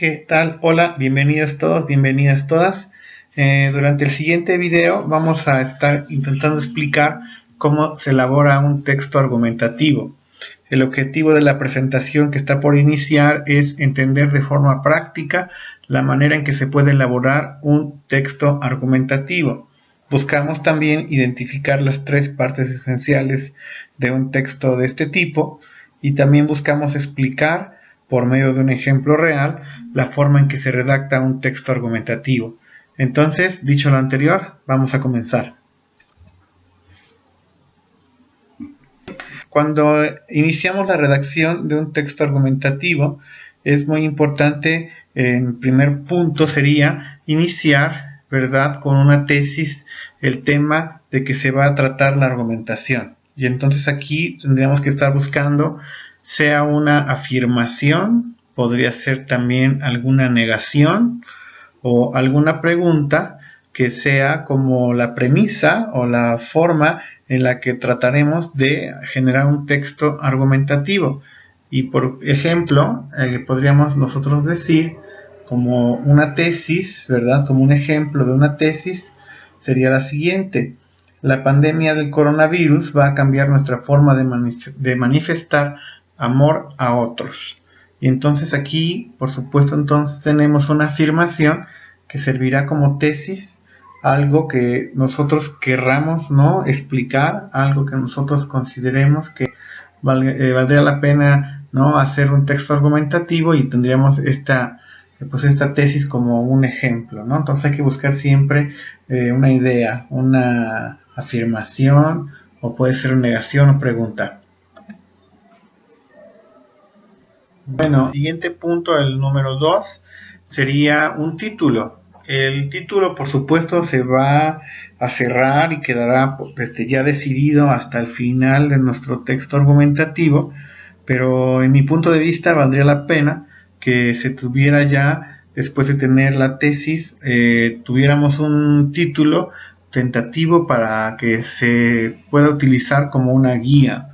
¿Qué tal? Hola, bienvenidos todos, bienvenidas todas. Durante el siguiente video vamos a estar intentando explicar cómo se elabora un texto argumentativo. El objetivo de la presentación que está por iniciar es entender de forma práctica la manera en que se puede elaborar un texto argumentativo. Buscamos también identificar las tres partes esenciales de un texto de este tipo y también buscamos explicar por medio de un ejemplo real la forma en que se redacta un texto argumentativo. Entonces, dicho lo anterior, vamos a comenzar. Cuando iniciamos la redacción de un texto argumentativo, es muy importante, en primer punto sería iniciar, ¿verdad?, con una tesis, el tema de que se va a tratar la argumentación. Y entonces aquí tendríamos que estar buscando, sea una afirmación, podría ser también alguna negación o alguna pregunta que sea como la premisa o la forma en la que trataremos de generar un texto argumentativo. Y por ejemplo, podríamos nosotros decir como una tesis, ¿verdad? Como un ejemplo de una tesis sería la siguiente: la pandemia del coronavirus va a cambiar nuestra forma de manifestar amor a otros. Y entonces aquí, por supuesto, entonces tenemos una afirmación que servirá como tesis, algo que nosotros querramos, ¿no?, explicar, algo que nosotros consideremos que valdría la pena, ¿no?, hacer un texto argumentativo, y tendríamos esta tesis como un ejemplo, ¿no? Entonces hay que buscar siempre una idea, una afirmación, o puede ser una negación o pregunta. Bueno, el siguiente punto, el número 2, sería un título. El título, por supuesto, se va a cerrar y quedará ya decidido hasta el final de nuestro texto argumentativo, pero en mi punto de vista valdría la pena que se tuviera ya, después de tener la tesis, tuviéramos un título tentativo para que se pueda utilizar como una guía.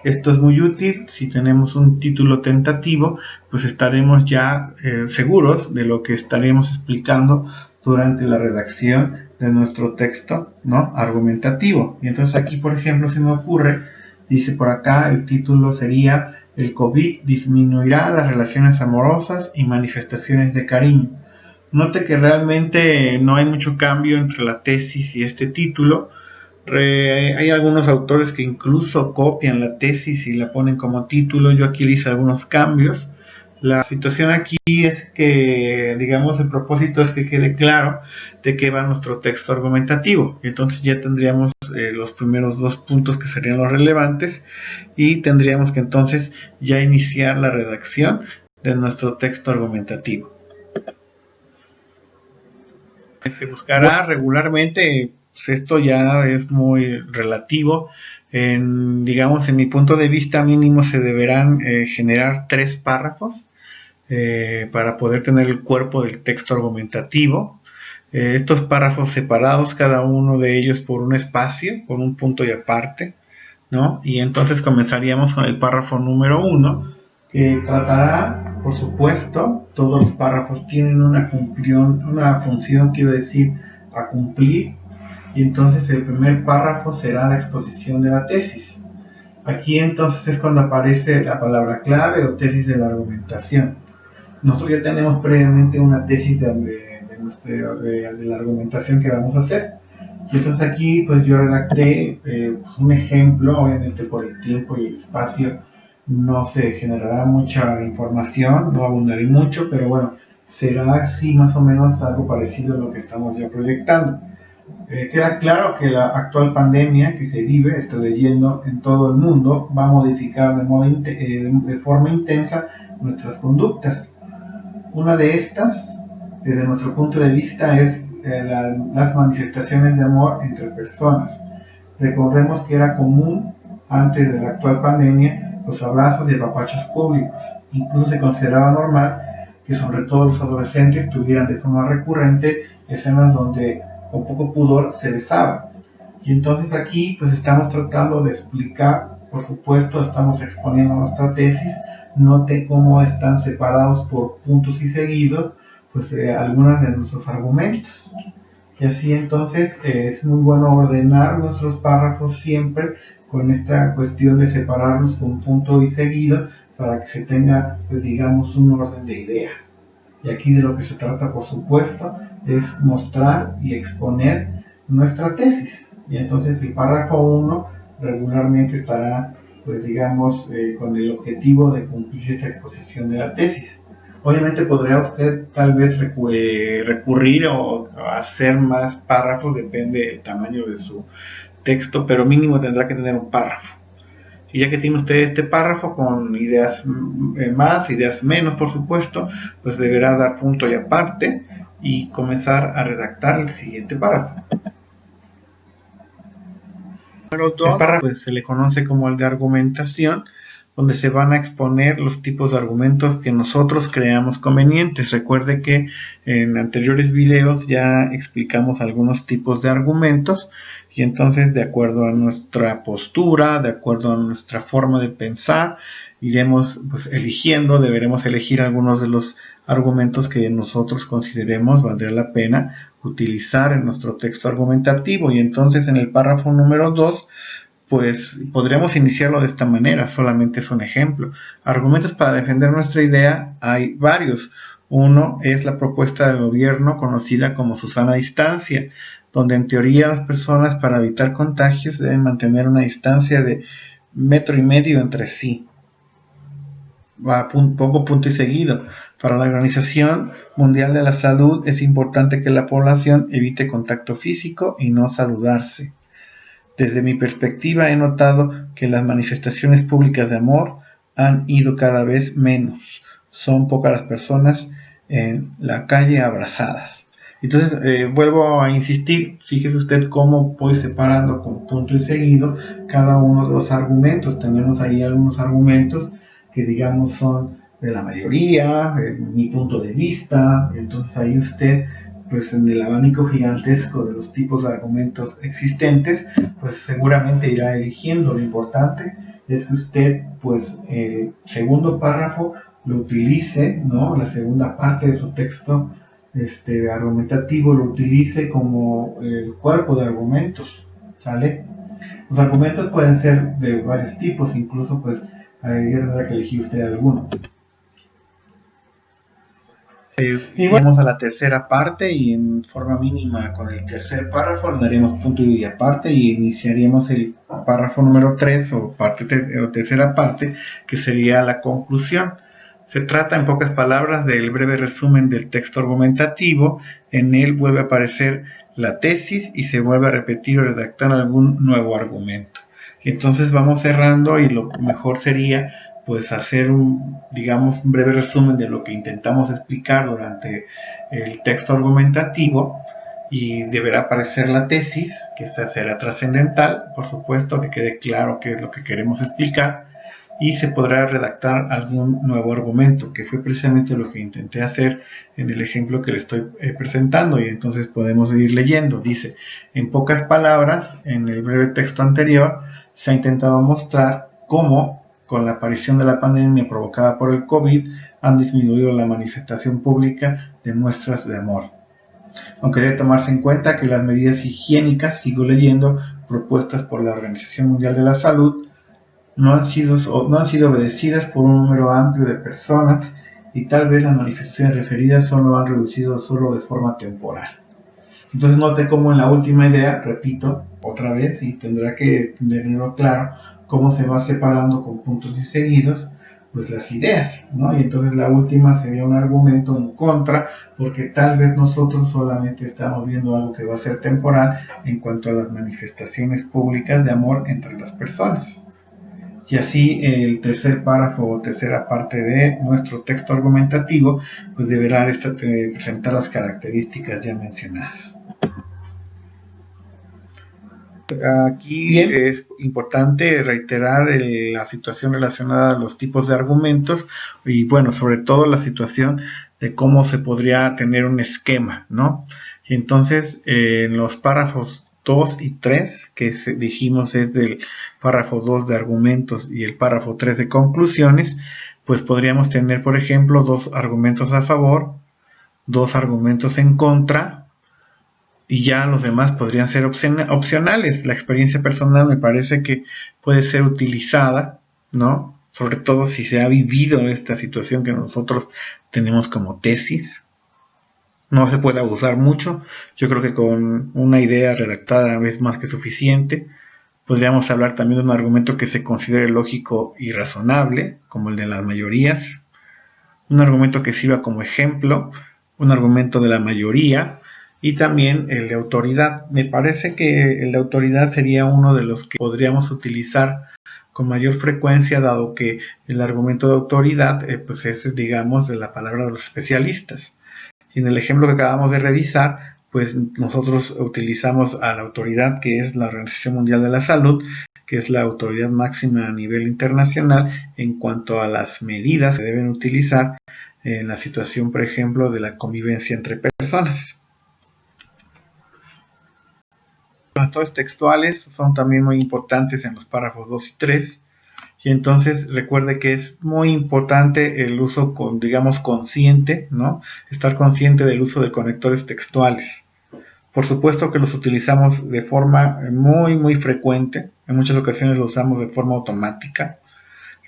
Esto es muy útil. Si tenemos un título tentativo, pues estaremos ya seguros de lo que estaremos explicando durante la redacción de nuestro texto, ¿no?, argumentativo. Y entonces aquí, por ejemplo, se me ocurre, dice por acá, el título sería: el COVID disminuirá las relaciones amorosas y manifestaciones de cariño. Note que realmente no hay mucho cambio entre la tesis y este título. Hay algunos autores que incluso copian la tesis y la ponen como título. Yo aquí hice algunos cambios. La situación aquí es que, digamos, el propósito es que quede claro de qué va nuestro texto argumentativo. Entonces ya tendríamos los primeros dos puntos, que serían los relevantes, y tendríamos que entonces ya iniciar la redacción de nuestro texto argumentativo. Se buscará regularmente, pues esto ya es muy relativo. Digamos, en mi punto de vista, mínimo se deberán generar 3 párrafos para poder tener el cuerpo del texto argumentativo. Estos párrafos separados, cada uno de ellos por un espacio, por un punto y aparte, ¿no? Y entonces comenzaríamos con el párrafo número 1, que tratará, por supuesto, todos los párrafos tienen una función, quiero decir, a cumplir. Y entonces el primer párrafo será la exposición de la tesis. Aquí entonces es cuando aparece la palabra clave o tesis de la argumentación. Nosotros ya tenemos previamente una tesis de la argumentación que vamos a hacer. Y entonces aquí pues yo redacté un ejemplo. Obviamente por el tiempo y el espacio no se generará mucha información, no abundaré mucho, pero bueno, será así más o menos algo parecido a lo que estamos ya proyectando. Queda claro que la actual pandemia que se vive, estoy leyendo, en todo el mundo, va a modificar de forma intensa nuestras conductas. Una de estas, desde nuestro punto de vista, es las manifestaciones de amor entre personas. Recordemos que era común, antes de la actual pandemia, los abrazos y apapachos públicos. Incluso se consideraba normal que sobre todo los adolescentes tuvieran de forma recurrente escenas donde con poco pudor se besaba. Y entonces aquí pues estamos tratando de explicar, por supuesto estamos exponiendo nuestra tesis, note cómo están separados por puntos y seguidos, pues algunos de nuestros argumentos. Y así entonces es muy bueno ordenar nuestros párrafos siempre con esta cuestión de separarlos con punto y seguido para que se tenga, pues digamos, un orden de ideas. Y aquí de lo que se trata, por supuesto, es mostrar y exponer nuestra tesis. Y entonces el párrafo 1 regularmente estará, pues digamos, con el objetivo de cumplir esta exposición de la tesis. Obviamente podría usted tal vez recurrir o hacer más párrafos, depende del tamaño de su texto, pero mínimo tendrá que tener un párrafo. Y ya que tiene usted este párrafo con ideas más, ideas menos, por supuesto, pues deberá dar punto y aparte y comenzar a redactar el siguiente párrafo. Número 2, el párrafo pues, se le conoce como el de argumentación, donde se van a exponer los tipos de argumentos que nosotros creamos convenientes. Recuerde que en anteriores videos ya explicamos algunos tipos de argumentos y entonces de acuerdo a nuestra postura, de acuerdo a nuestra forma de pensar, iremos pues deberemos elegir algunos de los argumentos que nosotros consideremos valdría la pena utilizar en nuestro texto argumentativo. Y entonces en el párrafo número 2 pues podríamos iniciarlo de esta manera, solamente es un ejemplo. Argumentos para defender nuestra idea hay varios. Uno es la propuesta del gobierno conocida como Susana Distancia, donde en teoría las personas para evitar contagios deben mantener una distancia de 1,5 metros entre sí. Va poco punto y seguido. Para la Organización Mundial de la Salud es importante que la población evite contacto físico y no saludarse. Desde mi perspectiva he notado que las manifestaciones públicas de amor han ido cada vez menos. Son pocas las personas en la calle abrazadas. Entonces vuelvo a insistir, fíjese usted cómo voy separando con punto y seguido cada uno de los argumentos. Tenemos ahí algunos argumentos que digamos son de la mayoría, mi punto de vista. Entonces ahí usted pues en el abanico gigantesco de los tipos de argumentos existentes, pues seguramente irá eligiendo. Lo importante es que usted, pues el segundo párrafo lo utilice, ¿no? La segunda parte de su texto argumentativo lo utilice como el cuerpo de argumentos, ¿sale? Los argumentos pueden ser de varios tipos, incluso pues ahí tendrá que elegir usted alguno. Y vamos a la tercera parte y en forma mínima con el tercer párrafo le daremos punto y aparte y iniciaríamos el párrafo número 3 o tercera parte, que sería la conclusión. Se trata en pocas palabras del breve resumen del texto argumentativo. En él vuelve a aparecer la tesis y se vuelve a repetir o redactar algún nuevo argumento. Y entonces vamos cerrando y lo mejor sería pues hacer un breve resumen de lo que intentamos explicar durante el texto argumentativo y deberá aparecer la tesis, que esa será trascendental, por supuesto, que quede claro qué es lo que queremos explicar y se podrá redactar algún nuevo argumento, que fue precisamente lo que intenté hacer en el ejemplo que le estoy presentando y entonces podemos ir leyendo. Dice, en pocas palabras, en el breve texto anterior se ha intentado mostrar cómo con la aparición de la pandemia provocada por el COVID, han disminuido la manifestación pública de muestras de amor. Aunque debe tomarse en cuenta que las medidas higiénicas, sigo leyendo, propuestas por la Organización Mundial de la Salud, no han sido obedecidas por un número amplio de personas y tal vez las manifestaciones referidas solo han reducido solo de forma temporal. Entonces note cómo en la última idea, repito otra vez y tendrá que tenerlo claro, cómo se va separando con puntos y seguidos pues las ideas, ¿no? Y entonces la última sería un argumento en contra, porque tal vez nosotros solamente estamos viendo algo que va a ser temporal en cuanto a las manifestaciones públicas de amor entre las personas. Y así el tercer párrafo o tercera parte de nuestro texto argumentativo pues deberá presentar las características ya mencionadas. Aquí bien, es importante reiterar la situación relacionada a los tipos de argumentos y bueno, sobre todo la situación de cómo se podría tener un esquema, ¿no? Y entonces en los párrafos 2 y 3, que dijimos es del párrafo 2 de argumentos y el párrafo 3 de conclusiones, pues podríamos tener, por ejemplo, 2 argumentos a favor, 2 argumentos en contra, y ya los demás podrían ser opcionales. La experiencia personal me parece que puede ser utilizada, ¿no? Sobre todo si se ha vivido esta situación que nosotros tenemos como tesis. No se puede abusar mucho. Yo creo que con una idea redactada es más que suficiente. Podríamos hablar también de un argumento que se considere lógico y razonable, como el de las mayorías. Un argumento que sirva como ejemplo, un argumento de la mayoría, y también el de autoridad. Me parece que el de autoridad sería uno de los que podríamos utilizar con mayor frecuencia, dado que el argumento de autoridad pues es, digamos, de la palabra de los especialistas. Y en el ejemplo que acabamos de revisar, pues nosotros utilizamos a la autoridad, que es la Organización Mundial de la Salud, que es la autoridad máxima a nivel internacional en cuanto a las medidas que deben utilizar en la situación, por ejemplo, de la convivencia entre personas. Los conectores textuales son también muy importantes en los párrafos 2 y 3. Y entonces recuerde que es muy importante el uso, digamos, consciente, ¿no? Estar consciente del uso de conectores textuales. Por supuesto que los utilizamos de forma muy frecuente. En muchas ocasiones los usamos de forma automática.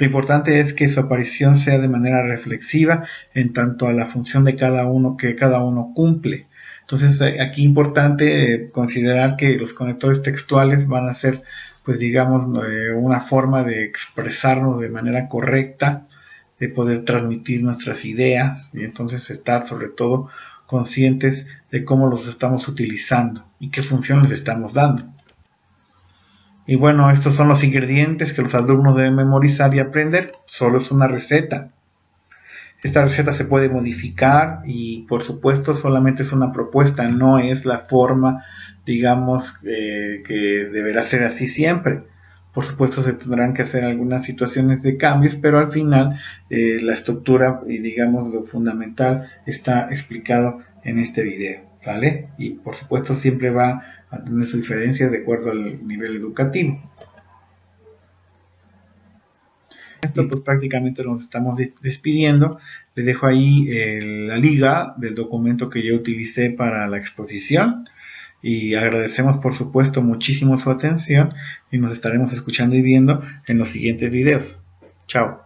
Lo importante es que su aparición sea de manera reflexiva en tanto a la función de cada uno que cada uno cumple. Entonces aquí es importante considerar que los conectores textuales van a ser, pues digamos, una forma de expresarnos de manera correcta, de poder transmitir nuestras ideas, y entonces estar sobre todo conscientes de cómo los estamos utilizando y qué función les estamos dando. Y bueno, estos son los ingredientes que los alumnos deben memorizar y aprender. Solo es una receta. Esta receta se puede modificar y por supuesto solamente es una propuesta, no es la forma, digamos, que deberá ser así siempre. Por supuesto se tendrán que hacer algunas situaciones de cambios, pero al final la estructura y digamos lo fundamental está explicado en este video, ¿vale? Y por supuesto siempre va a tener su diferencia de acuerdo al nivel educativo. Esto pues prácticamente nos estamos despidiendo. Les dejo ahí la liga del documento que yo utilicé para la exposición y agradecemos por supuesto muchísimo su atención y nos estaremos escuchando y viendo en los siguientes videos. Chao.